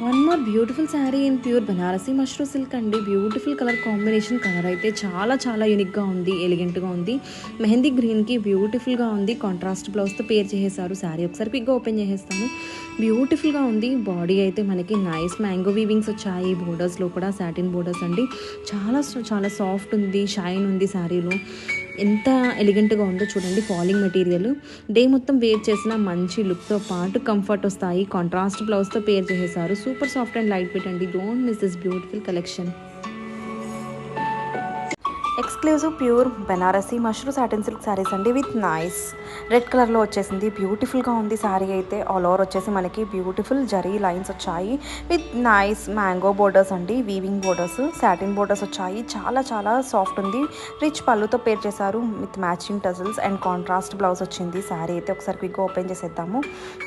One more beautiful sari in pure Banarasi mashru silk అండి. Beautiful colour combination. Colour అయితే చాలా చాలా యూనిక్గా ఉంది, ఎలిగెంట్గా ఉంది. మెహందీ గ్రీన్కి బ్యూటిఫుల్గా ఉంది. కాంట్రాస్ట్ బ్లౌజ్తో పేర్ చేసేసారు. శారీ ఒకసారి పిగ్గా ఓపెన్ చేసేస్తాను. బ్యూటిఫుల్గా ఉంది. బాడీ అయితే మనకి నైస్ మ్యాంగో వీవింగ్స్ వచ్చాయి. బోర్డర్స్లో కూడా సాటిన్ బోర్డర్స్ అండి. చాలా చాలా సాఫ్ట్ ఉంది, షైన్ ఉంది శారీలో. ఎంత ఎలిగెంట్గా ఉందో చూడండి. Falling material. డే మొత్తం వేర్ చేసిన మంచి లుక్తో పాటు కంఫర్ట్ వస్తాయి. కాంట్రాస్ట్ బ్లౌజ్తో పేర్ చేసేసారు. Super soft and light weight అండి. Don't miss this beautiful collection. Exclusive pure Benarasi mashru satin silk saris అండి విత్ నైస్ రెడ్ కలర్లో వచ్చేసింది. బ్యూటిఫుల్గా ఉంది శారీ అయితే. ఆల్ ఓవర్ వచ్చేసి మనకి బ్యూటిఫుల్ జరీ లైన్స్ వచ్చాయి విత్ నైస్ మ్యాంగో బోర్డర్స్ అండి. వీవింగ్ బోర్డర్స్, సాటిన్ బోర్డర్స్ వచ్చాయి. చాలా చాలా సాఫ్ట్ ఉంది. రిచ్ పళ్ళుతో పేర్ చేశారు with matching tassels and contrast blouse వచ్చింది. శారీ అయితే ఒకసారి క్విక్గా ఓపెన్ చేసేద్దాము.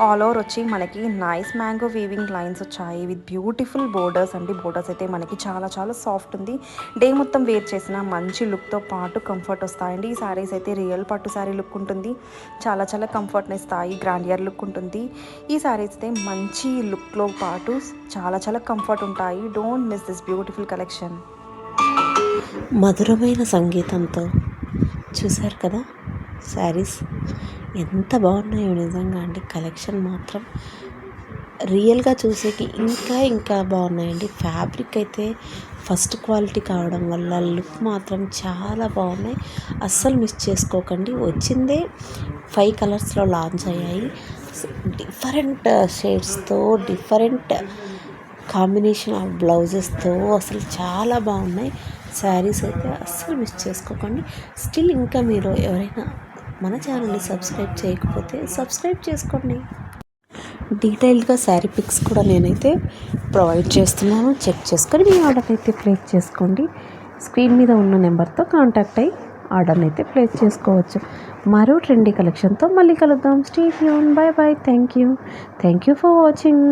ఆల్ ఓవర్ వచ్చి మనకి నైస్ మ్యాంగో వీవింగ్ లైన్స్ వచ్చాయి విత్ బ్యూటిఫుల్ బోర్డర్స్ అండి. బోర్డర్స్ అయితే మనకి చాలా చాలా సాఫ్ట్ ఉంది. డే మొత్తం వేర్ చేసిన మంచి లుక్తో పాటు కంఫర్ట్ వస్తాయండి. ఈ శారీస్ అయితే రియల్ పట్టు శారీ లుక్ ఉంటుంది. చాలా చాలా కంఫర్ట్ని ఇస్తాయి. గ్రాండియర్ లుక్ ఉంటుంది. ఈ శారీస్ అయితే మంచి లుక్లో పాటు చాలా చాలా కంఫర్ట్ ఉంటాయి. Don't miss this beautiful collection. మధురమైన సంగీతంతో చూశారు కదా శారీస్ ఎంత బాగున్నాయో. నిజంగా అండి కలెక్షన్ మాత్రం రియల్గా చూసేకి ఇంకా ఇంకా బాగున్నాయండి. ఫ్యాబ్రిక్ అయితే ఫస్ట్ క్వాలిటీ కావడం వల్ల లుక్ మాత్రం చాలా బాగున్నాయి. అస్సలు మిస్ చేసుకోకండి. వచ్చిందే 5 కలర్స్లో లాంచ్ అయ్యాయి. డిఫరెంట్ షేడ్స్తో, డిఫరెంట్ కాంబినేషన్ ఆఫ్ బ్లౌజెస్తో అసలు చాలా బాగున్నాయి శారీస్ అయితే. అస్సలు మిస్ చేసుకోకండి. స్టిల్ ఇంకా మీరు ఎవరైనా మన ఛానల్ని సబ్స్క్రైబ్ చేయకపోతే సబ్స్క్రైబ్ చేసుకోండి. డీటెయిల్డ్గా శారీ పిక్స్ కూడా నేనైతే ప్రొవైడ్ చేస్తున్నాను. చెక్ చేసుకొని మీ ఆర్డర్ అయితే ప్లేస్ చేసుకోండి. స్క్రీన్ మీద ఉన్న నెంబర్తో కాంటాక్ట్ అయ్యి ఆర్డర్ని అయితే ప్లేస్ చేసుకోవచ్చు. మరో ట్రెండీ కలెక్షన్తో మళ్ళీ కలుద్దాం. Stay tune. By by. Thank you for watching.